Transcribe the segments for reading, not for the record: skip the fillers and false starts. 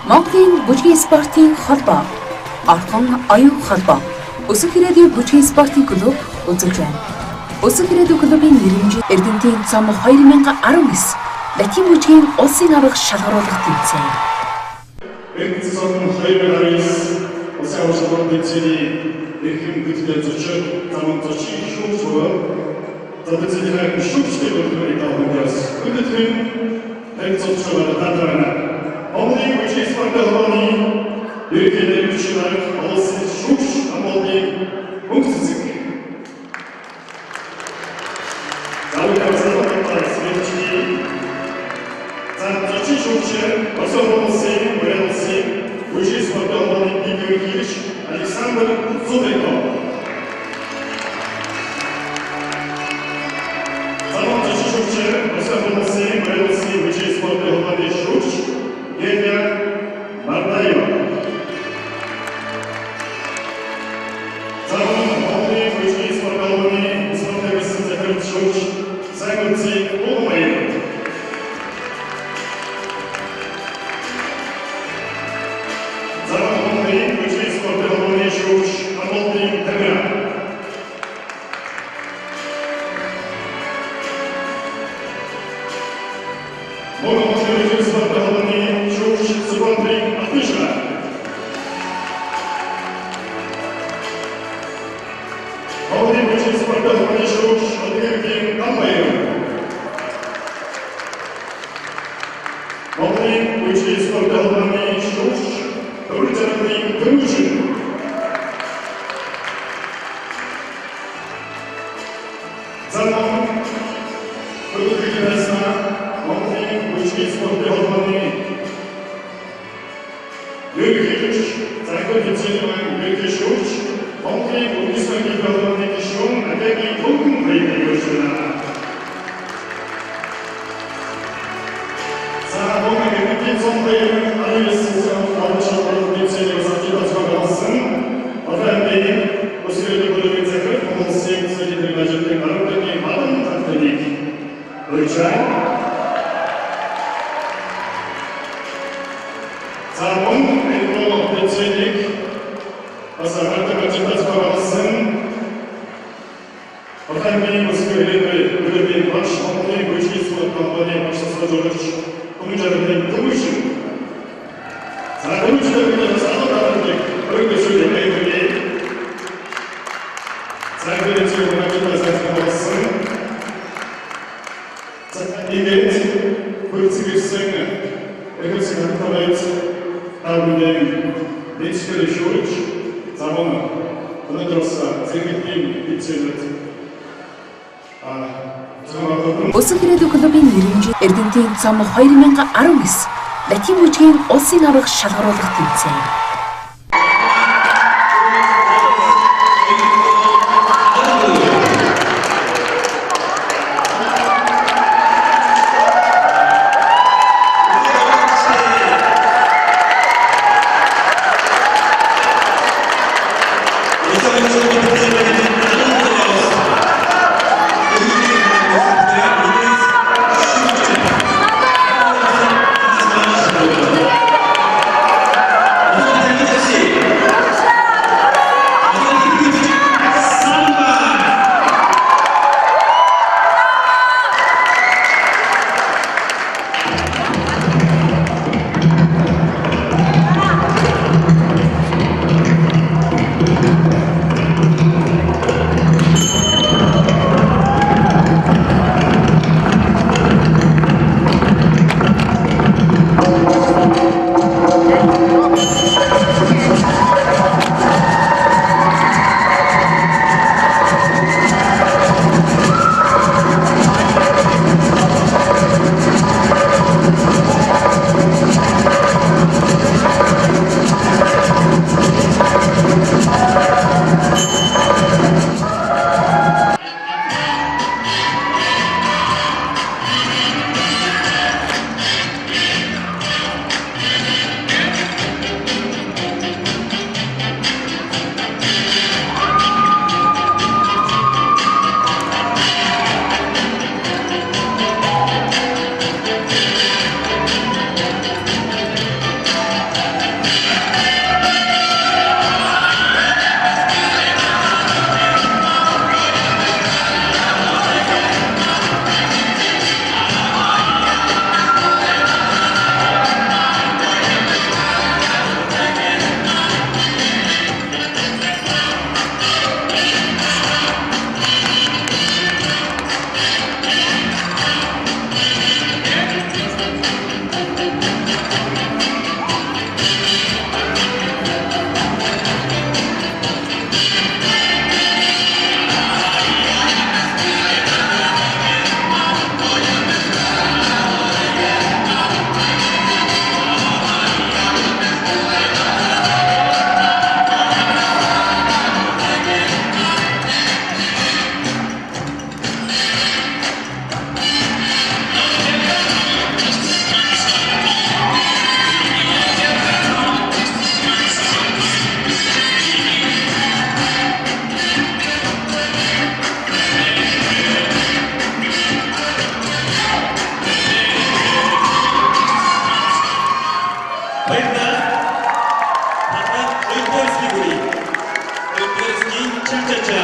Монголын бүжгийн спортын холбоо, Орхон оюун холбоо, Өсөх ирээдүйн бүжгийн спортын клуб үзүүлж байна. Өсөх ирээдүйн клубын нэрмжит Эрдэнэтийн цом 2019 Латин бүжгийн улсын аварга шалгаруулах тэмцээн. Эрдэнэт цом 2019 улсын аварга шалгаруулах тэмцээний эрхэм гүйлтэй зочин замын зочин шүүгчвөр тэмцээний шүүгчтэй боловсролыг тавьж өнөөдөр энэ цогцоор татварна. Монголын бүжгийн спортын холбооны ерөнхий нэрвчнэр улсын шүүгч амлын мөнгө цэцэг. Александр Зубриков. Заман зачишувчи Росахолоси, Морелоси, Вичей спорта Холландии Шуч, Гения Мардаева. Заман Холландии Вичей спорта Холландии спорта Захарит Шуч, Сайгунци Улмаева. Өсөх ирээдүйн клубын нэрмжит Эрдэнэтийн цом 2019 Латин бүжгийн улсын аварга шалгаруулах тэмцээн. Баярлалаа. Танай өдөөсний бүрий. Өдөөсний чачача.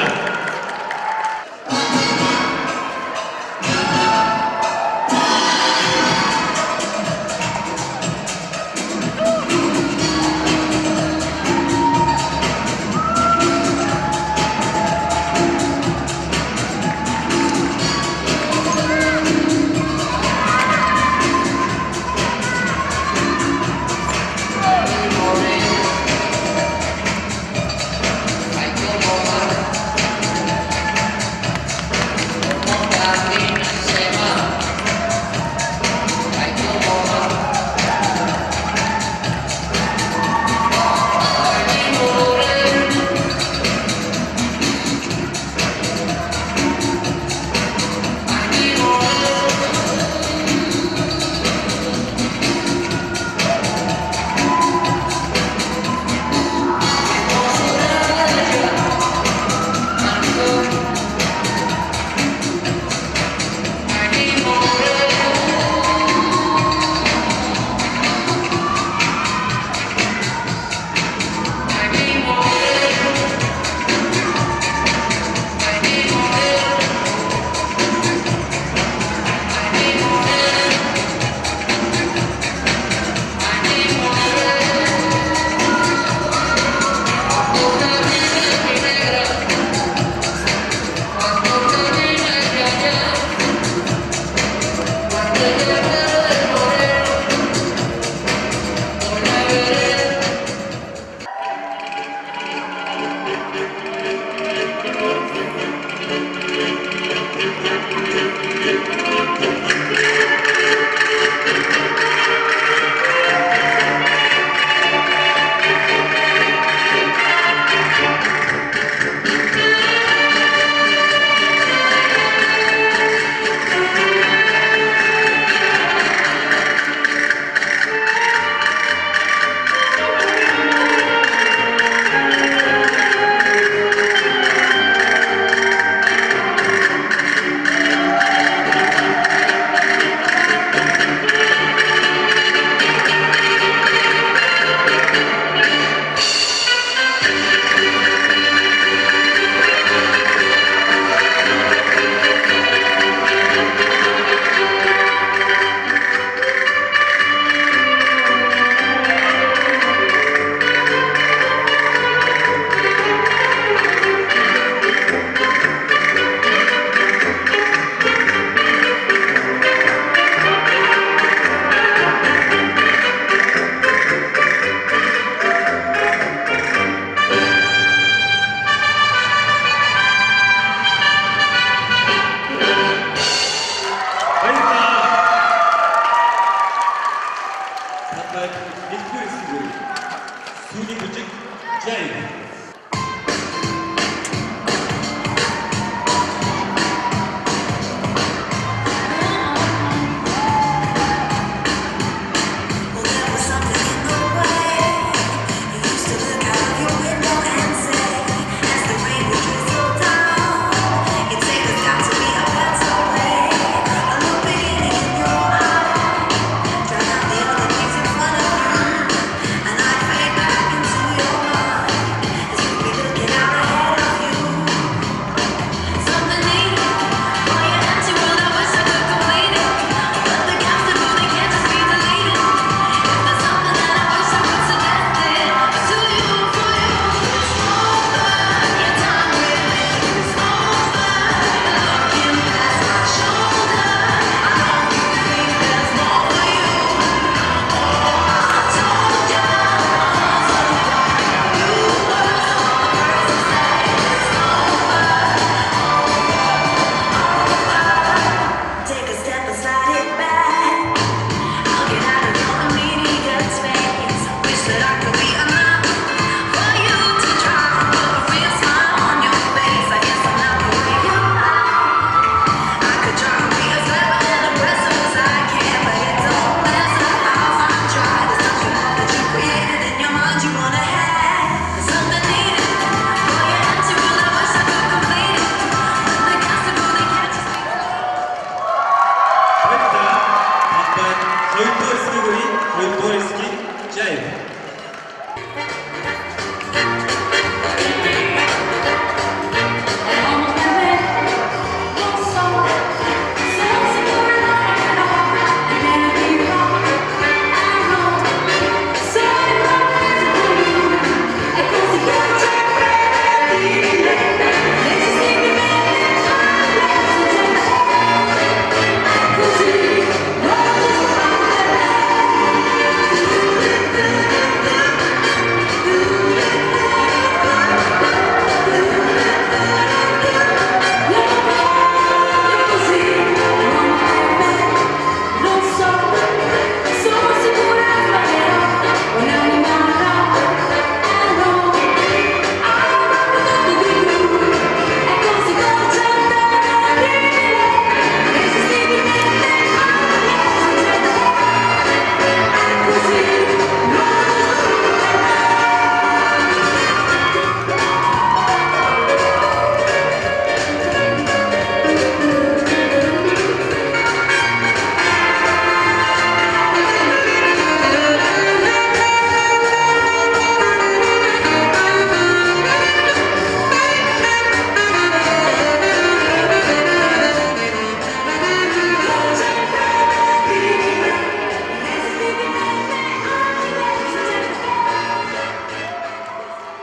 라이브.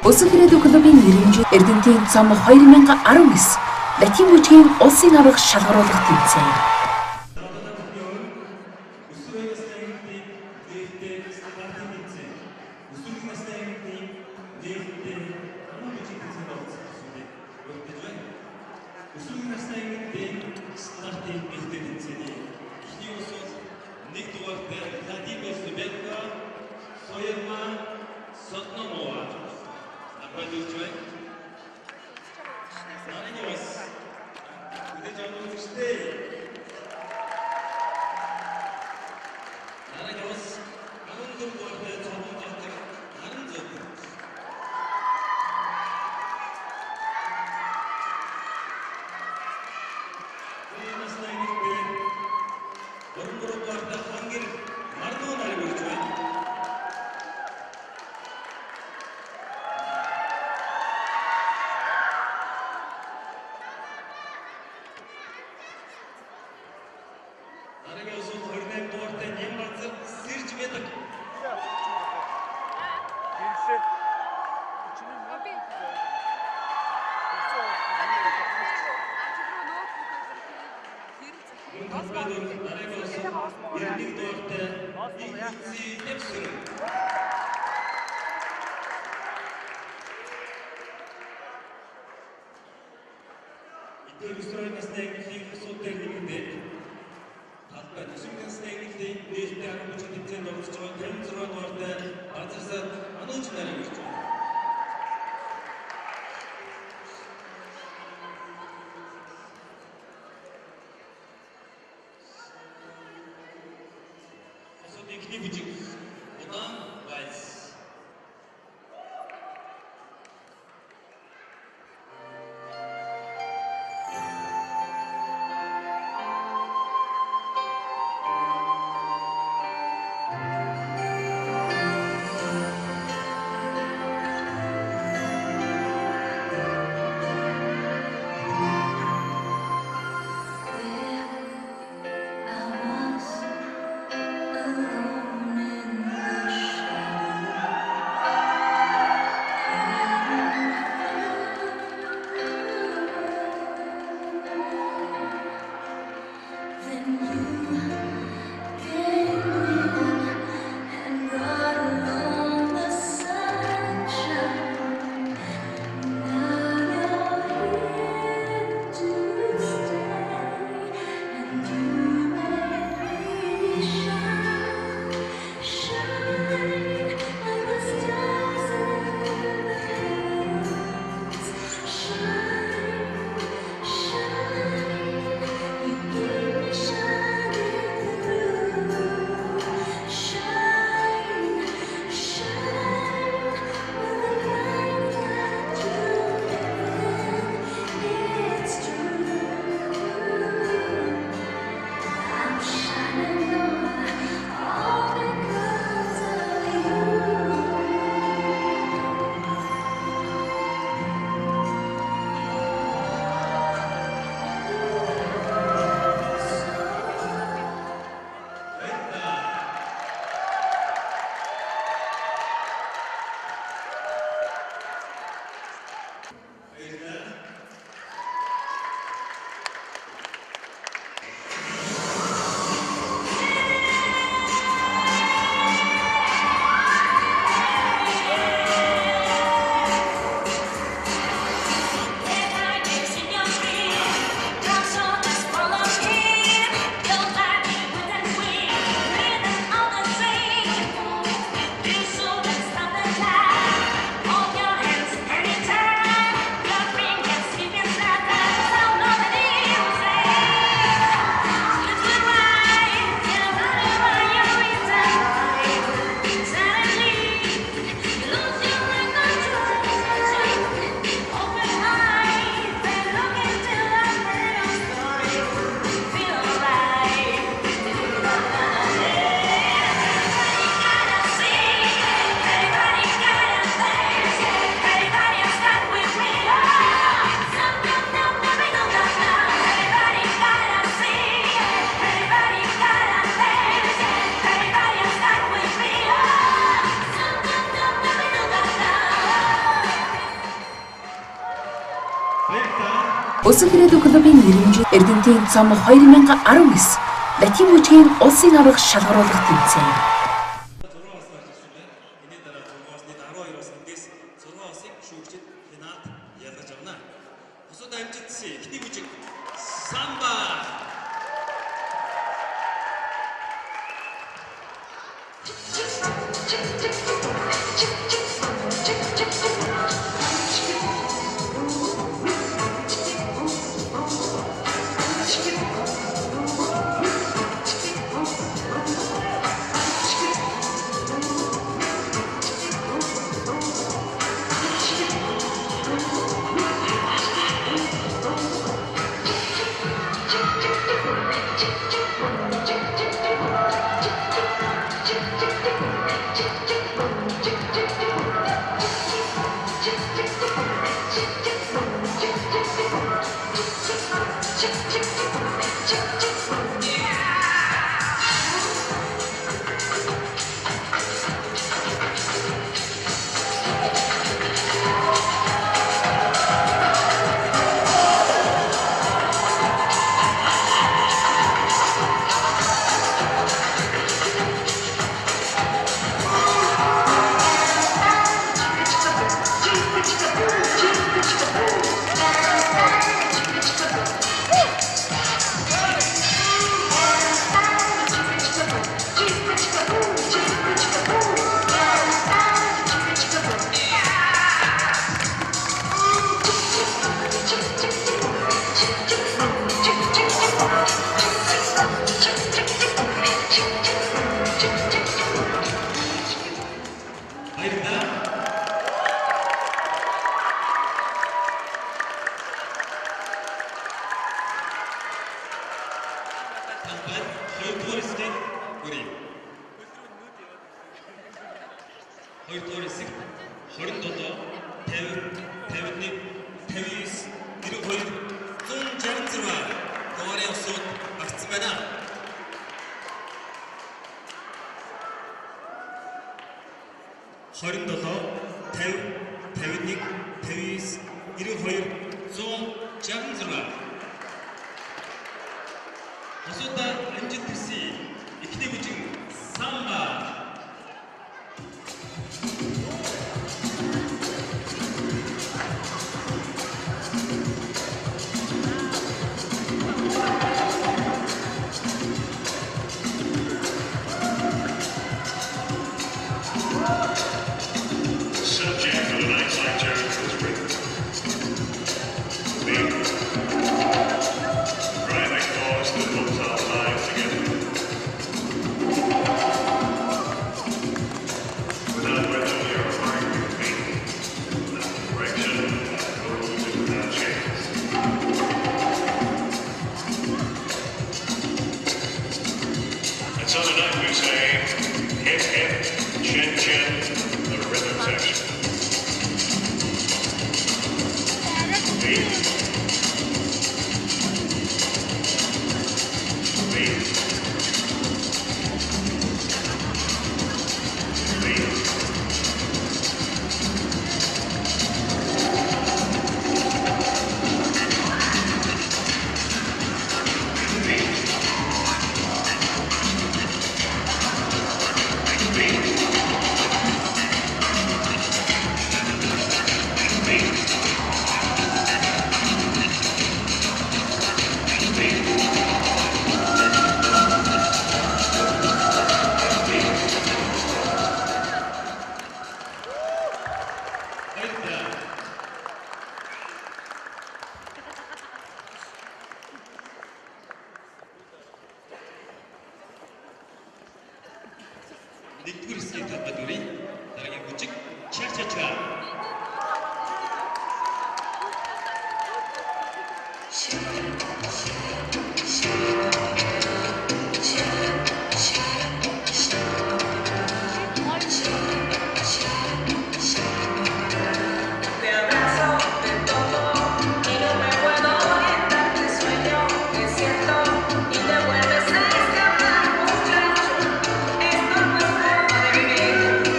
Улсгэрээдүү клубын нэрмжийн Эрдэнэтийн зам 2019 Латин мужийн улсын арга шалгаруулах тэмцээн. Өсөг-ирээдүй клубын нэрмжийн Эрдэнэтийн цом 2019 Латин мужийн улсын арга шалгаруулах тэмцээн.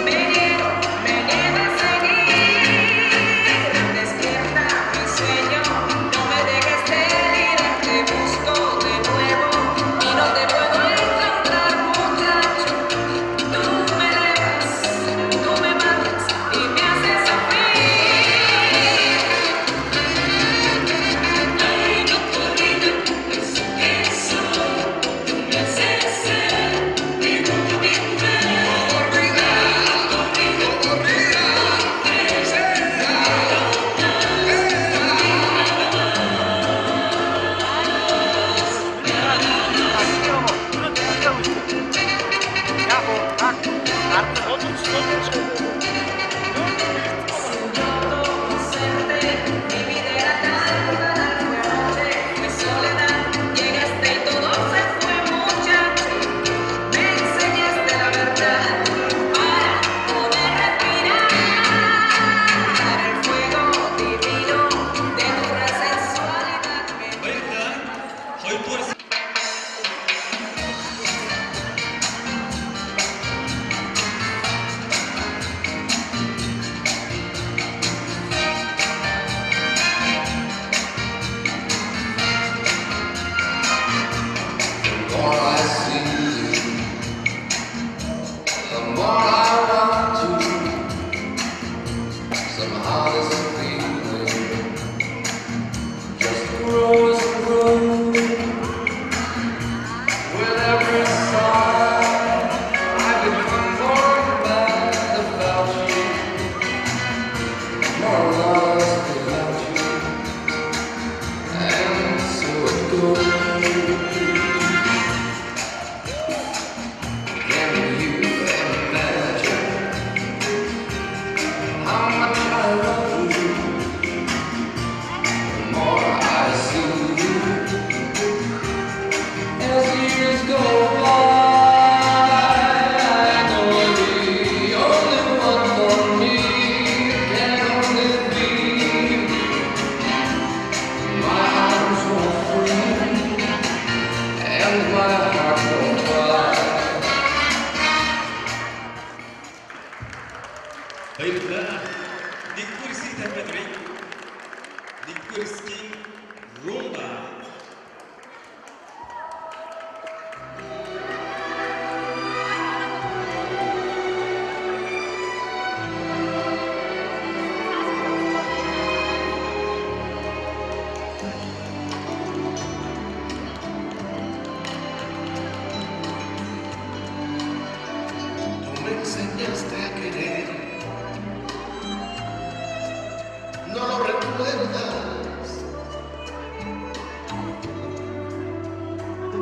Me niego a seguir. Baiklah, di kursi terpilih, di kursi rumba. Tú me enseñaste a querer, no lo recuerdas.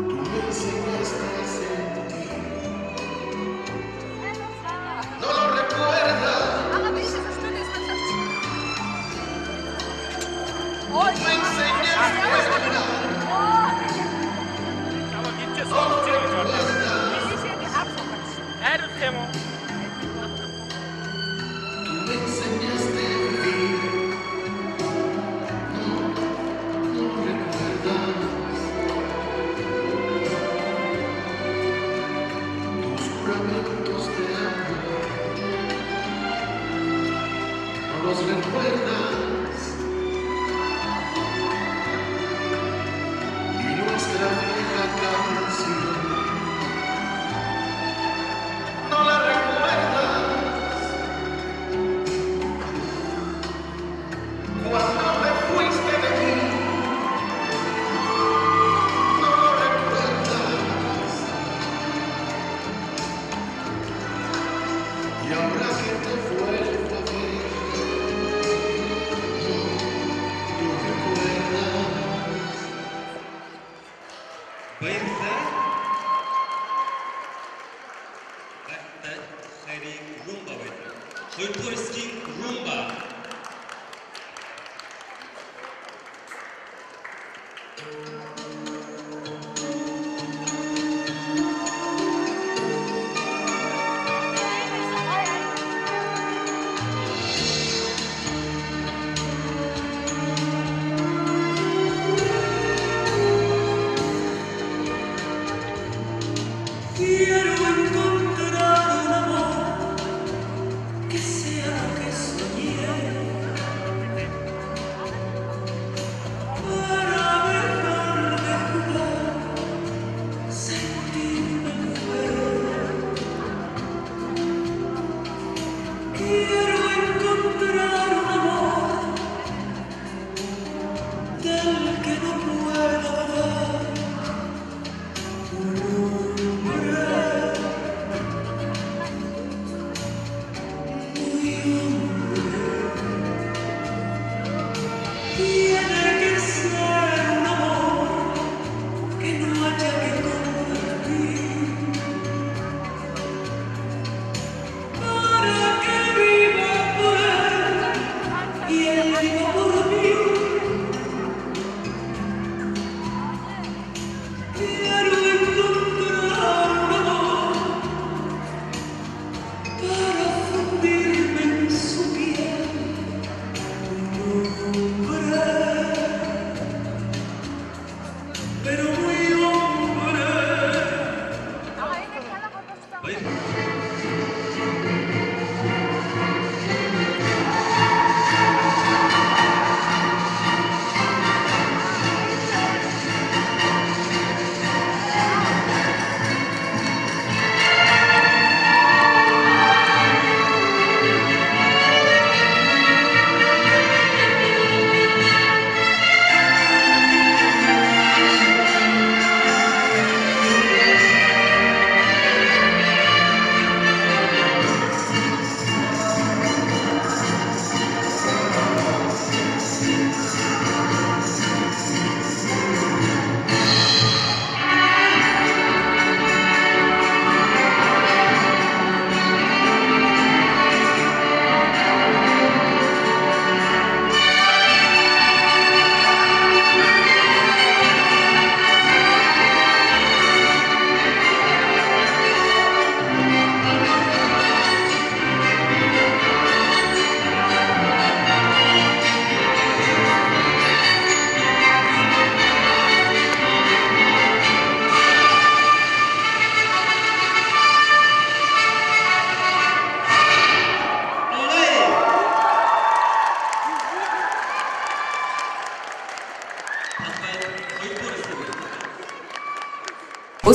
Tú me enseñaste a sentir, no lo recuerdas. Aber welches Stück ist das? Tú me enseñaste a bailar, Aber gibt es no lo auch recuerdas. Tú me enseñaste a vivir, no lo recuerdas. Tus juramentos de amor, no los recuerdas. Y nuestra vieja canción, no la recuerdas. Cuando te fuiste de mí, no lo recuerdas. Y ahora que te vuelvo a ver, no lo recuerdas. Baiklah, kata hari rumba baiklah. Di kursi rumba. Quiero encontrar un amor que sea lo que soñé.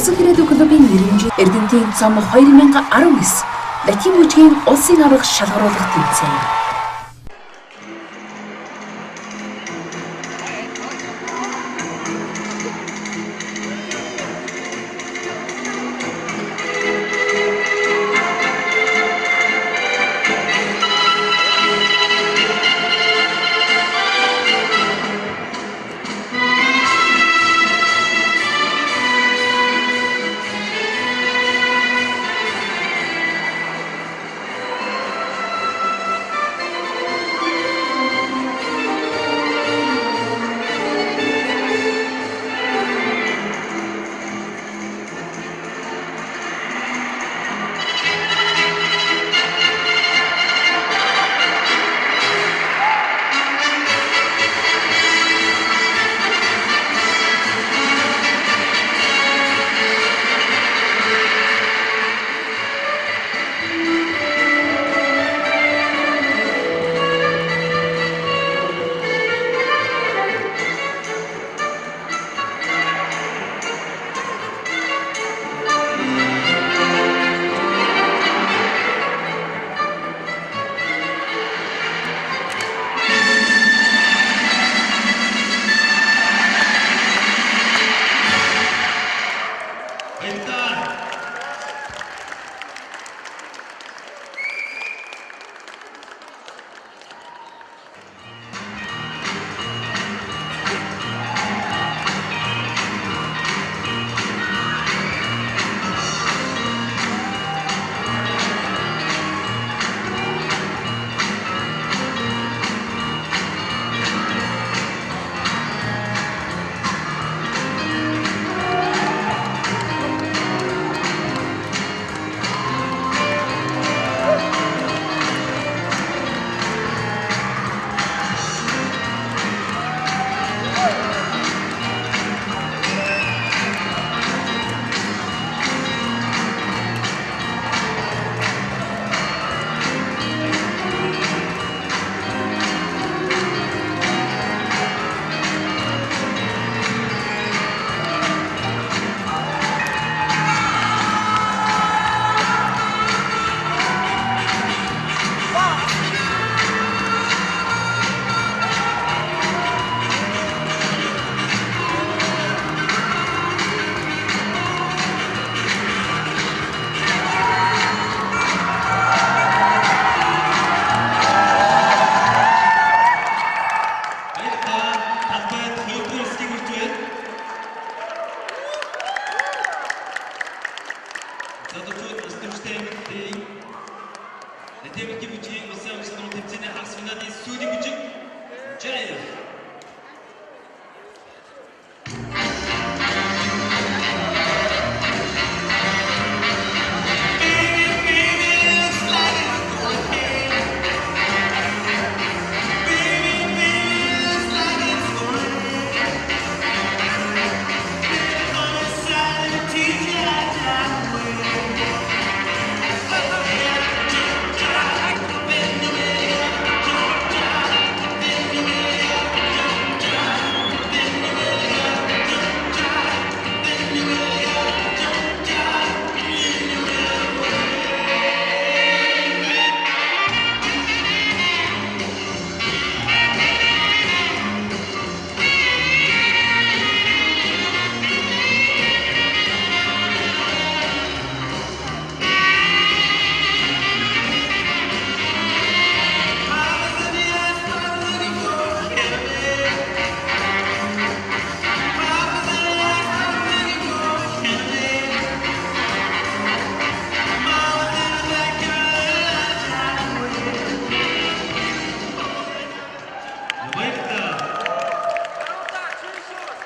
Улсын ирээдүйн клубын нэрмжийн Эрдэнэтийн цом 2019 Латин мужийн улсын арга шалгаруулах тэмцээн.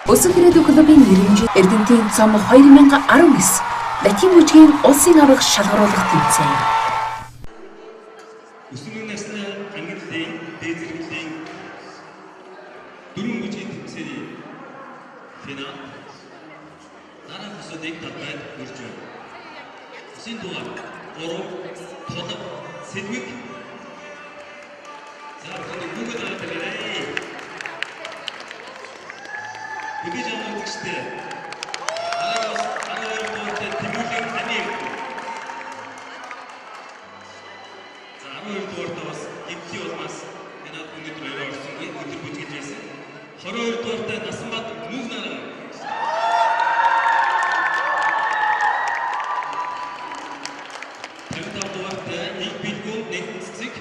Улсын ирээдүйн клубын нэрмжийн Эрдэнэтийн цом 2019 Латин мужийн улсын арга шалгаруулах тэмцээн. Өсвөр насны ангиллын дээд зэрэглэлийн дөрвөн мужийн тэмцээний финал дараа хөсөлийг татаад хүрч байна. Үсийн дугаар 3 толгой сэдвэг заавал бүгд аваарай. Бүгд жамаа өгчтэй. дугаартай бас гимтий улмаас Финал өнөөдөр орсонгүй өдөр бүжгэж байсан. 22 дугаартай Насанбат Мөнх наран 55 дугаартай Нэг Билгүүн Нэгэн Цэцэг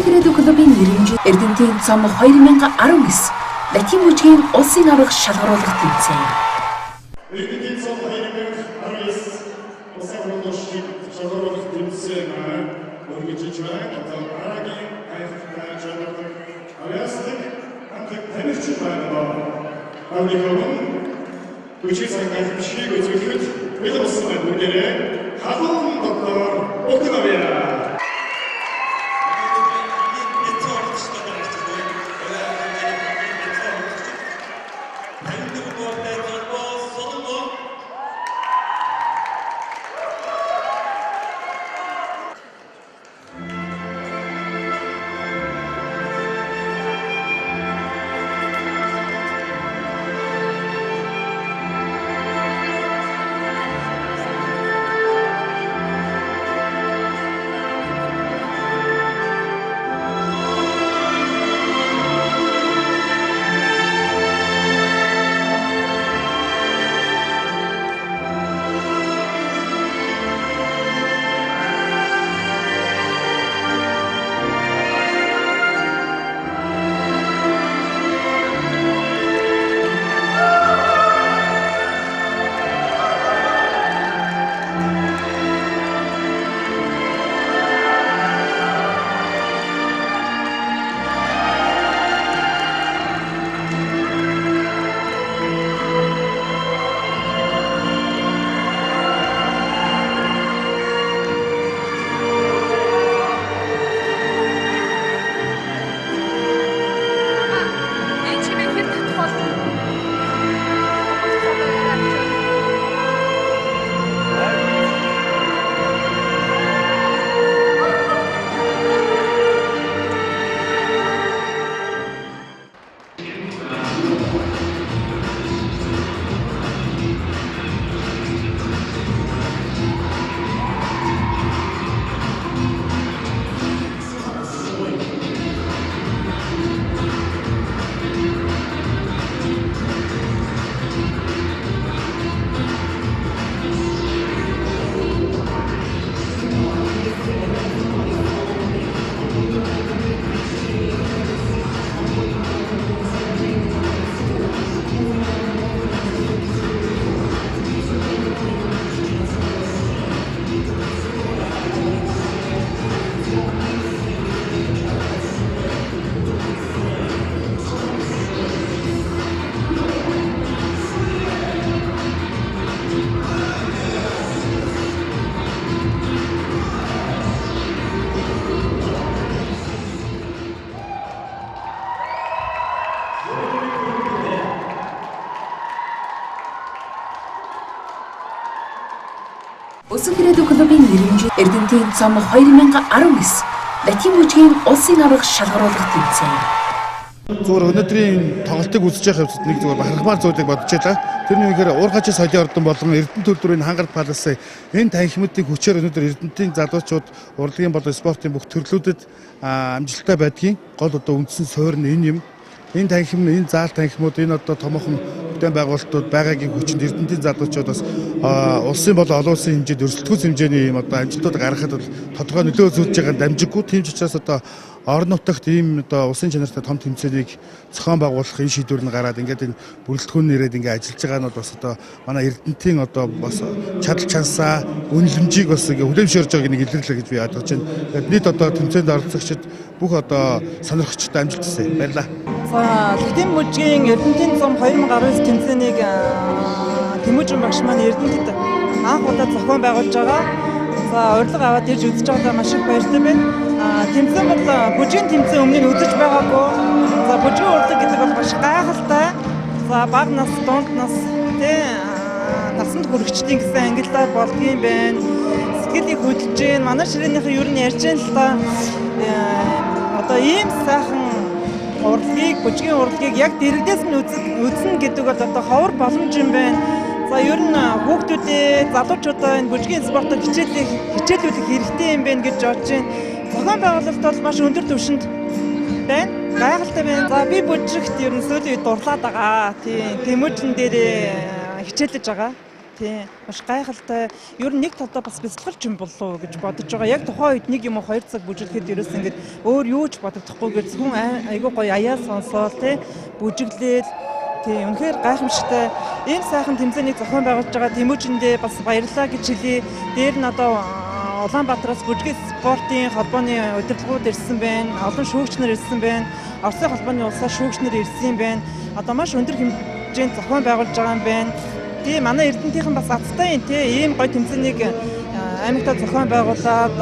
9 клубын нэрмжийн Эрдэнэтийн цом 2019 Латин мужийн улсын аврах шалгаруулах тэмцээн. Эрдэнэтийн цом 2019 шиг шалгуулах тэмцээн үргэлжлэж байна. Одоо дараагийн хайртай жаалт авьяаслаг хамтлаг танилч байна. Авником хүчтэй сангахчийг үзүүлэхэд бэлэнсэн бүгдээрээ халуун доктор Окнавиа. Улсын ирээдүйн клубын нэрмжийн Эрдэнэтийн цом 2019 Латин мужийн улсын арга шалгаруулах тэмцээн. Зүгээр өнөөдрийн тоглолтыг үзэж явах хэвчэд нэг зүгээр бахархмаар зүйлийг бодож байлаа. Тэрний үнэхээр уурхачийн соёлын ордон болон Эрдэнэт төлбөрийн хангарт паласын энэ танхимуудын хүчээр өнөөдөр Эрдэнэтийн залуучууд урлагийн болон спортын бүх төрлүүдэд амжилттай байдгийн гол одоо үндсэн суурь нь энэ юм. Энэ танхим энэ заал танхимууд энэ одоо томоохон бүтээн байгуулалтууд байгаагийн хүчинд Эрдэнэтийн залуучууд бас улсын болон олон улсын хэмжээнд өрсөлдөхүйц хэмжээний юм одоо амжилтууд гаргахад бол тодорхой нөлөө үзүүлж байгаа дамжиггүй. Тийм ч учраас одоо орон нутагт ийм одоо улсын чанартай том тэмцээнийг зохион байгуулах энэ шийдвэр нь гараад ингээд энэ бүрэлдэхүүн нэрээд ингээд ажиллаж байгаа нь бас одоо манай Эрдэнэтийн одоо бас чадал чансаа үнэлэмжийг бас ингээд хүлээмжшөөрж байгааг нэг илэрлээ гэж би бодож байна. Тэгээд нийт одоо тэмцээнд оролцогчид бүх одоо сонирхогчтой амжилт хүсье. Баярлалаа. Латин мужийн Эрдэнэтийн цом 2019 тэмцээнийг Тэмүүжин багш маань Эрдэнэтэд анх удаа зохион байгуулж байгаа. За урилга аваад ирж үзэж байгаадаа маш их баяртай байна. Тэмцээн бол бүжгийн тэмцээн өмнө нь үзэж байгаагүй. За бүжгийн урлаг гэдэг бол маш гайхалтай. За бага нас, дунд нас насанд хүрэгчдийн гэсэн ангиллаар болдгийм байна. Сэтгэлийг хөдөлж гин манай ширээнийхээ ер нь ярьж гин л та одоо ийм сайхан урлагийг бүжгийн урлагийг яг дэрэгдээс нь үзнэ гэдэг бол одоо ховор боломж юм байна. За ер нь хүүхдүүдээ залуучуудаа энэ бүжгийн спортод хичээлүүлэх хэрэгтэй юм байна гэж бодож байна. Зохион байгуулалт бол маш өндөр түвшинд байна. Гайхалтай байна. За би бүжигт ер нь сүүлийн үед дурлаад байгаа. Тийм Тэмүүжин дээр хичээлж байгаа. Тийм маш гайхалтай. Ер нь нэг талдаа бас бэлсгэлч юм болов уу гэж бодож байгаа. Яг тухайн үед нэг юм уу 2 цаг бүжиглэхэд ерөөс ингээд өөр юу ч бодогдохгүйгээр зөвхөн айгүй гоё аяа сонсоол тийм бүжиглээл Тийм үнэхээр гайхамшигтай ийм сайхан тэмцээний зохион байгуулж байгаа Тэмүүжиндээ бас баярлалаа гэж хэлье. Дээр нь одоо Улаанбаатараас бүжгийн спортын холбооны удирдлагууд ирсэн байна. Олон шүүгчнэр ирсэн байна. Оросын холбооны улсаас шүүгчнэр ирсэн байна. Одоо маш өндөр хэмжээнд зохион байгуулж байгаа юм байна. Тийм манай Эрдэнэтийнхэн бас азтай ийм гоё тэмцээнийг аймагтаа зохион байгуулад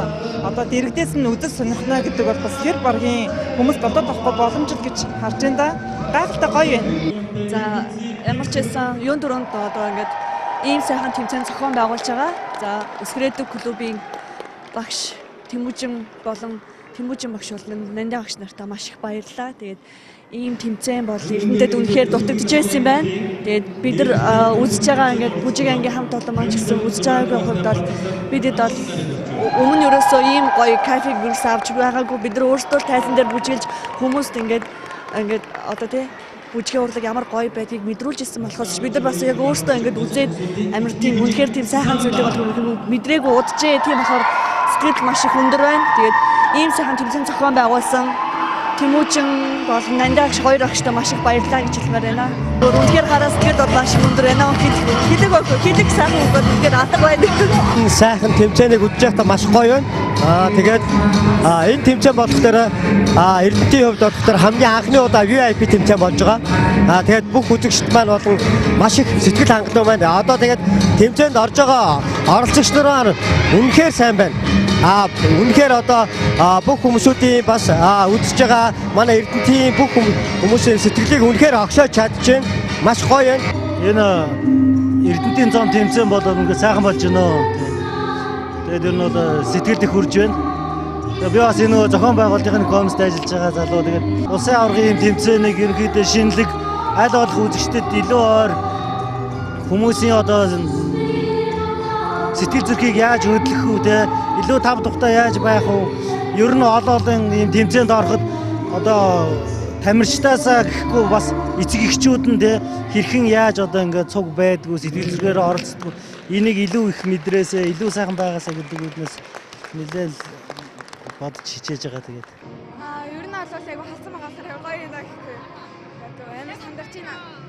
одоо дэрэгдээс нь үзэл сонирхно гэдэг бол бас хэр баргийн хүмүүс бодоод авахгүй боломж гэж харж байна да. Гайхалтай гоё байна. За ямар ч байсан юун дөрөнд одоо ингээд ийм сайхан тэмцээн зохион байгуулж байгаа. За Өсгөрөөдөг клубын багш Тэмүүжин болон Тэмүүжин багш болон Нандин багш нартаа маш их баярлалаа. Тэгээд ийм тэмцээн бол Эрдэнэтэд үнэхээр дутагдж байсан юм байна. Тэгээд бид нар үзэж байгаа ингээд бүжиг ангийн хамт олон маань ч гэсэн үзэж байгаагийн хувьд бол бидэд бол өмнө ерөөсөө ийм гоё кафег бүрс авч байгаагүй. Бид нар өөрсдөө тайзан дээр бүжиглж хүмүүст ингээд одоо тий бүжгийн урлаг ямар гоё байдгийг мэдрүүлж ирсэн болохоос бид нар бас яг өөрсдөө ингээд үзээд амар тийм үнэхээр тийм сайхан зүйлийг бол мэдрээгүй удажээ. Тийм болохоор сэтгэл маш их өндөр байна. Тэгээд ийм сайхан тэмцээн зохион байгуулсан Тэмүүжин болон Нандин багш хоёр багштай маш их баярлалаа гэж хэлмээр байна. Үнэхээр гараас тэгэд бол маш их өндөр байна. Хэлэг сайхан үг бол үнэхээр алга байна. Сайхан тэмцээнийг үзэж байхдаа маш гоё байна. Тэгээд энэ тэмцээн болохоор Эрдэнэтийн хувьд болохоор хамгийн анхны удаа VIP тэмцээн болж байгаа. Тэгээд бүх үзэгчд маань болон маш их сэтгэл хангалуун байна. Одоо тэгээд тэмцээнд орж байгаа оролцогч нар үнэхээр сайн байна. Үнэхээр одоо бүх хүмүүсүүдийн бас үзэж байгаа манай Эрдэнэтийн бүх хүмүүсийн сэтгэлийг үнэхээр огшоож чадчихээн. Маш гоё байна. Энэ Эрдэнэтийн зам тэмцээн бол үнэхээр сайхан болж байна. Тэгээд ер нь бол сэтгэл их хүрж байна. Би бас энэ зохион байгуулалтын комист ажиллаж байгаа залуу. Тэгээд улсын аваргын ийм тэмцээнийг ерөнхийдөө шинэлэг аль болох үзэгчдэд илүү ойр хүмүүсийн одоо сэтгэл зүрхийг яаж хөдлөх үү те илүү тав тухтай яаж байх вэ? Ер нь олон ийм тэмцээнд ороход одоо тамирчтаасаа гэхгүй бас эцэг эхчүүд нь те хэрхэн яаж одоо ингээд цуг байдгүй сэтгэл зүрхээр оролцдог. Энийг илүү их мэдрээсээ илүү сайхан байгаасаа гэдэг үднээс нэлээл бодож хичээж байгаа тэгээд. Ер нь бол айгу халсан байгаа гоё юм даа гэхгүй. Амар сандарч байна.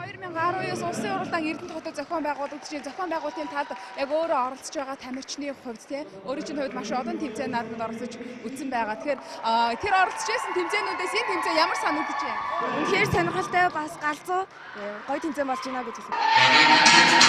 2019 улсын уралдаан Эрдэнэт хотод зохион байгуулагдаж байна. Зохион байгуулалтын таад яг өөрөө оролцож байгаа тамирчны хувьд тийм өөрийн чинь хувьд маш олон тэмцээнүүд оролцож үзсэн байгаа. Тэгэхээр тэр оролцож байсан тэмцээнүүдээс энэ тэмцээн ямар санагдаж байна? Үнэхээр сонирхолтой бас галзуу гоё тэмцээн болж байна гэж хэлсэн.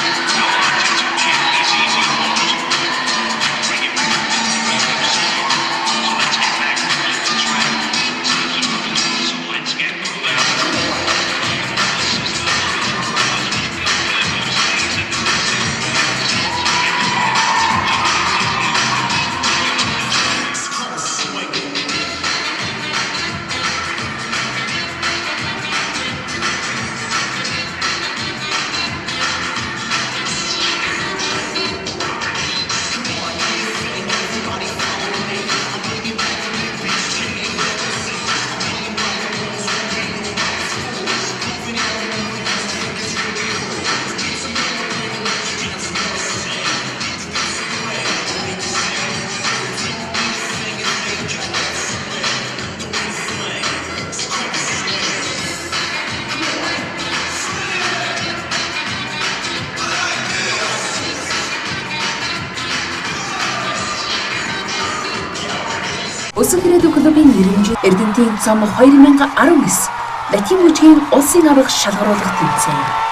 Өсгөрөөдөг клубын нэрмжит Эрдэнэтийн зам 2019 Латин бүжгийн улсын аварга шалгаруулах тэмцээн.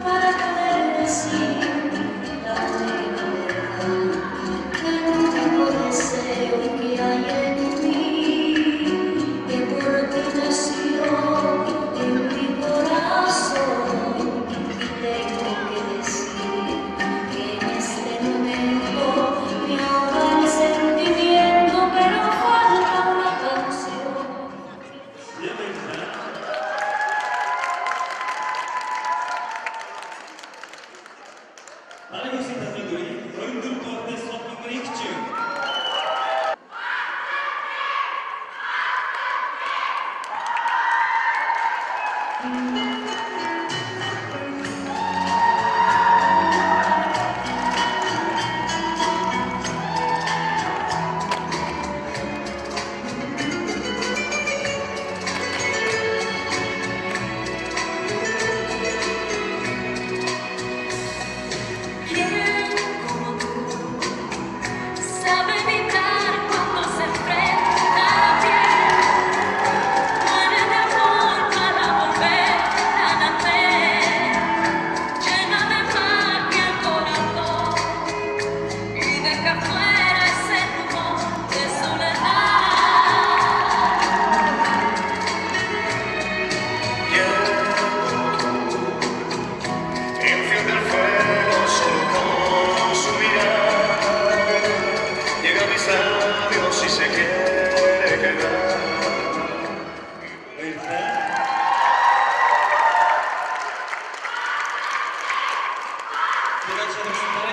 Para tener así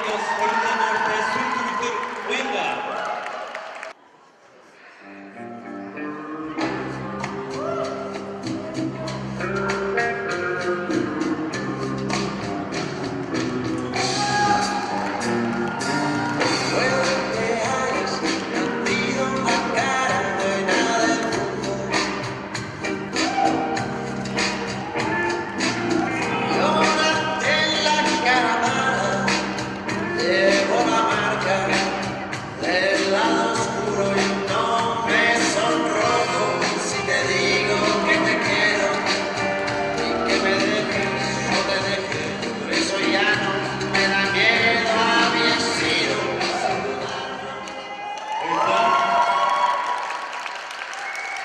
Даригос Холилдын дууртай сүлдүртөр уянга.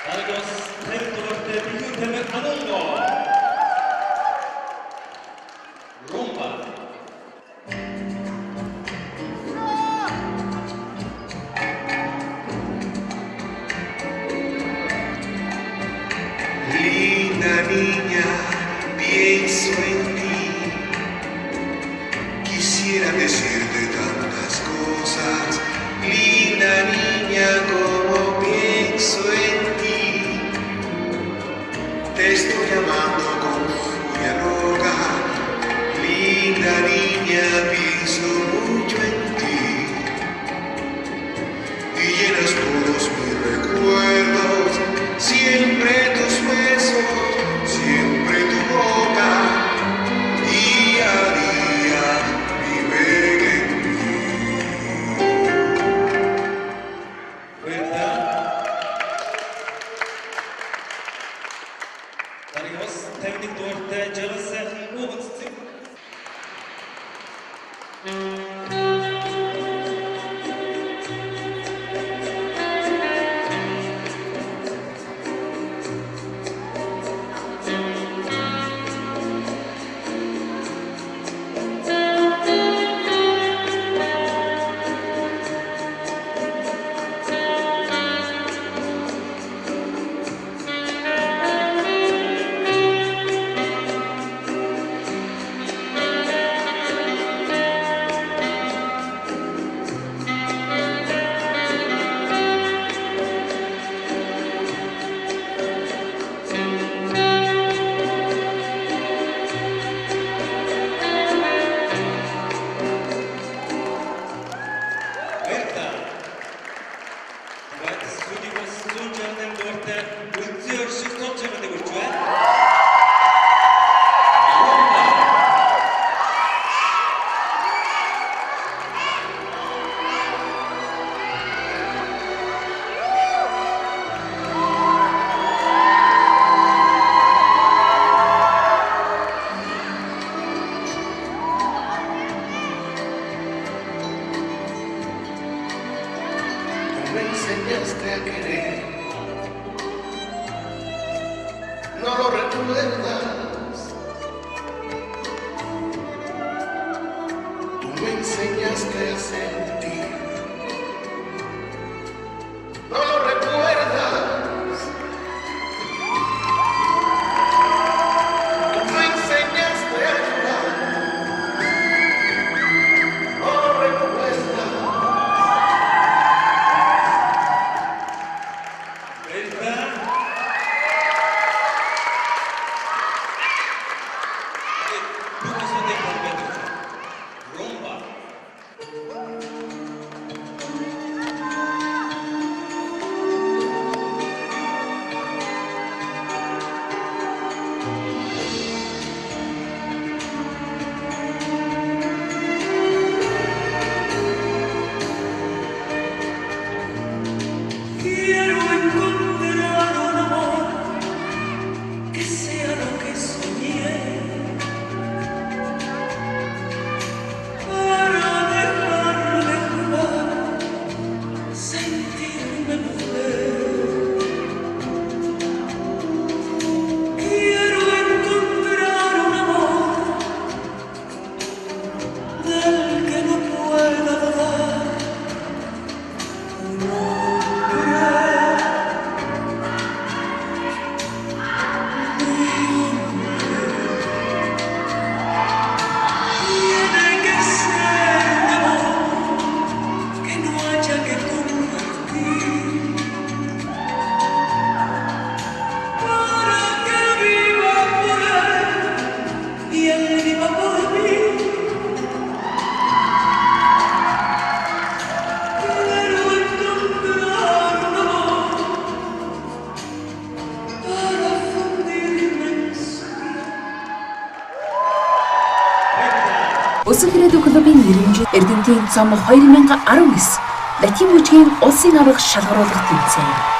Даригос territorial bijutemel Anongo. Rumba. Linda niña, pienso en ti. Quisiera decirte tantas cosas. Linda niña, como pienso en ti. Te estoy amando con furia loca. Linda niña, pienso mucho en ti. Y llenas todos mis recuerdos. Siempre tus besos, siempre tu boca. Día a día viven en mí. Даригос тавьдаг дууртай жаргал сайхан гүгэнцэг. Me enseñaste a querer, no lo recuerdas. Tú me enseñaste a sentir, no lo recuerdas. Tú me enseñaste a llorar, no lo recuerdas. Rumba. Өсөх ирээдүйн клубын нэрмжит Эрдэнэтийн цом 2019 Латин мужийн улсын арга шалгаруулах тэмцээн.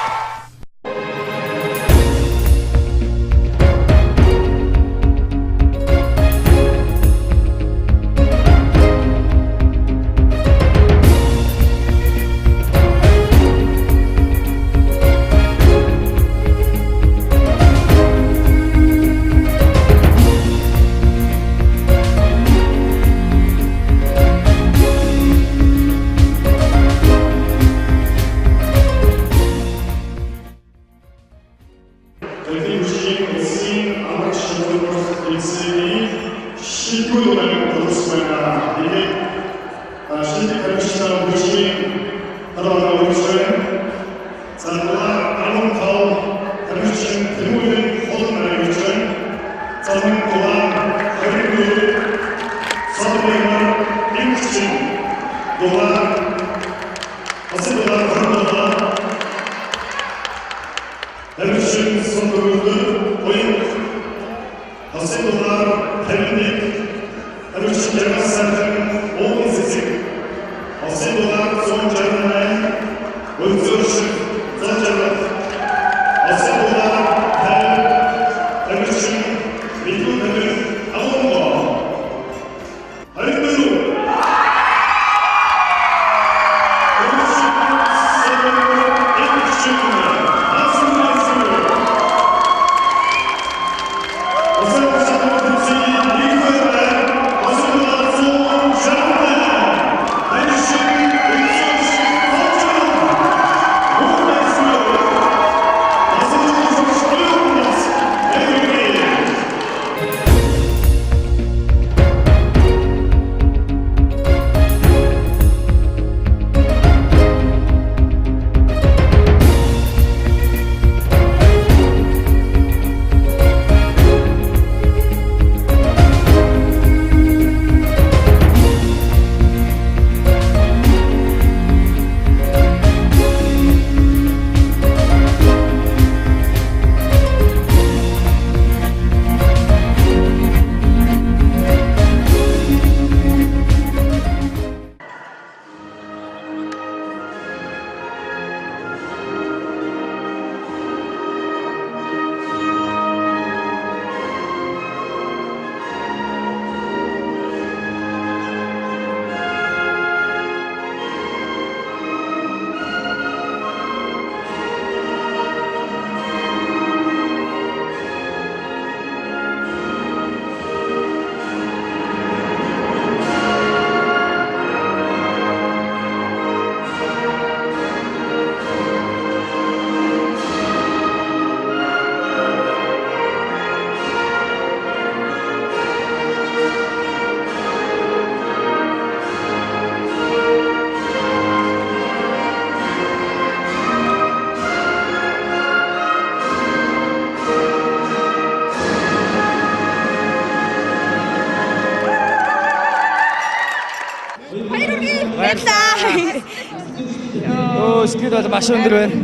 Скид бол маш өндөр байна.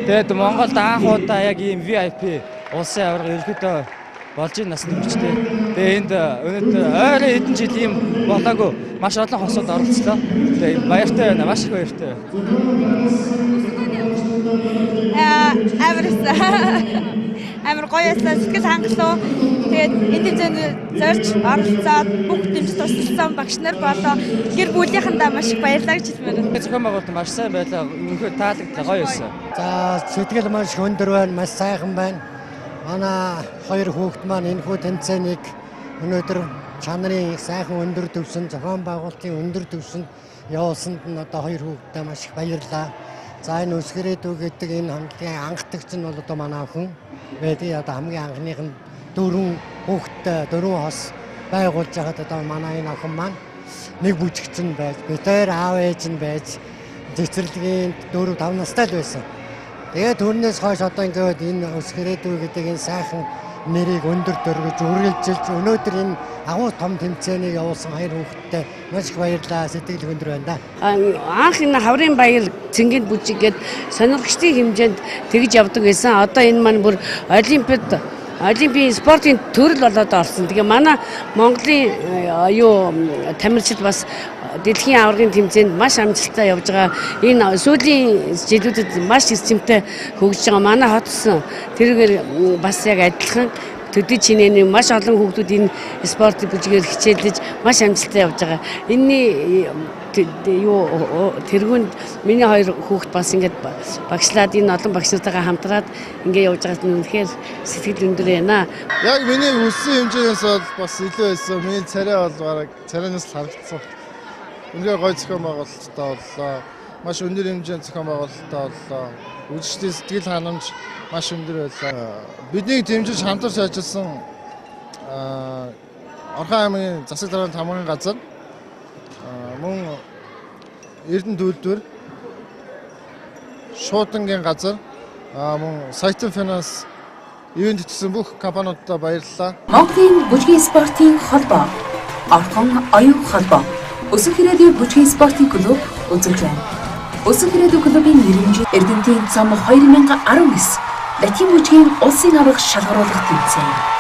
Тэгээд Монголд анх удаа яг ийм VIP улсын аварга ерөөхдөө болж ийн насны хүчтэй. Тэгээд энд өнөөдөр ойрын хэдэн жил ийм болоогүй маш олон хосууд оролцлоо. Тэгээд баяртай байна, маш их баяртай. Амар гоёсаа сэтгэл хангалуу. Тэгээд энэ тэмцээнд зорж оролцоод бүх тэмцээнд тусалсан багш нар болоо гэр бүлийнхэндээ маш их баярлалаа гэж хэлмээр. Зохион байгуулалт маш сайн байлаа. Үнэхээр таалагдлаа, гоё байсан. За сэтгэл маш өндөр байна, маш сайхан байна. Манай хоёр хүүхэд маань энэхүү тэмцээнийг өнөөдөр чанарын сайхан өндөр төвшин, зохион байгуулалтын өндөр төвшин явуулсанд нь одоо хоёр хүүхэдтэй маш их баярлалаа. За энэ өсгөрөөдөө гэдэг энэ хамтлагийн анхдагч нь бол одоо манай охин байдаг. Одоо хамгийн анхных нь 4 хүүхэдтэй 4 хос байгуулж байгаад одоо манай энэ охин маань нэг бүжигч нь байж, битээр аав ээж нь байж цэцэрлэгийн 4-5 настай л байсан. Тэгээд түүнээс хойш одоо ингээд энэ өсгөрөөдөө гэдэг энэ сайхан нэрийг өндөр дөргиж үргэлжилж өнөөдөр энэ агуу том тэмцээнийг явуулсан хоёр хүүхэдтэй маш их баярлалаа, сэтгэл өндөр байна да. Анх энэ хаврын баяр цэнгэнд бүжигээд сонирхогчдын хэмжээнд тэгж явдаг гэсэн. Одоо энэ маань бүр олимпиад Олимпийн спортын төрөл болоод орсон. Тэгээ манай Монголын тамирчид бас дэлхийн аваргын тэмцээнд маш амжилттай явж байгаа. Энэ сүүлийн жилүүдэд маш эрчимтэй хөгжиж байгаа. Манай хотс тэргээр бас яг адилхан төдий чинээний маш олон хүүхдүүд энэ спорт бүжгээр хичээлж маш амжилттай явж байгаа. Энэний тэргүүнд миний хоёр хүүхд бас ингээд багшлаад энэ олон багш нартайгаа хамтраад ингээд явж байгаа нь үнэхээр сэтгэл өндөр байна. Яг миний өссөн хэмжээс бол бас илүү байсан. Миний царай бол бараг царайнаас харагдсан. Үнэхээр гоё зохион байгуулалттай боллоо. Маш өндөр хэмжээний зохион байгуулалттай боллоо. Үзэгчдийн сэтгэл ханамж маш өндөр байлаа. Бидний дэмжиж хамтарч ажилласан Орхон аймгийн засаг даргын тамгын газар мөн Эрдэнэ төлөвлөр Шуудангийн газар мөн Саятан финанс ивент хийсэн бүх компаниудад баярлалаа. Монголын бүжгийн спортын холбоо, Орхон оюун холбоо, Өсөх ирээдүйн бүжгийн спортын клуб үзүүлж байна. Өсөх ирээдүйн клубын нэрмжит Эрдэнэтийн цом 2019 Латин бүжгийн улсын аварга шалгаруулах тэмцээн.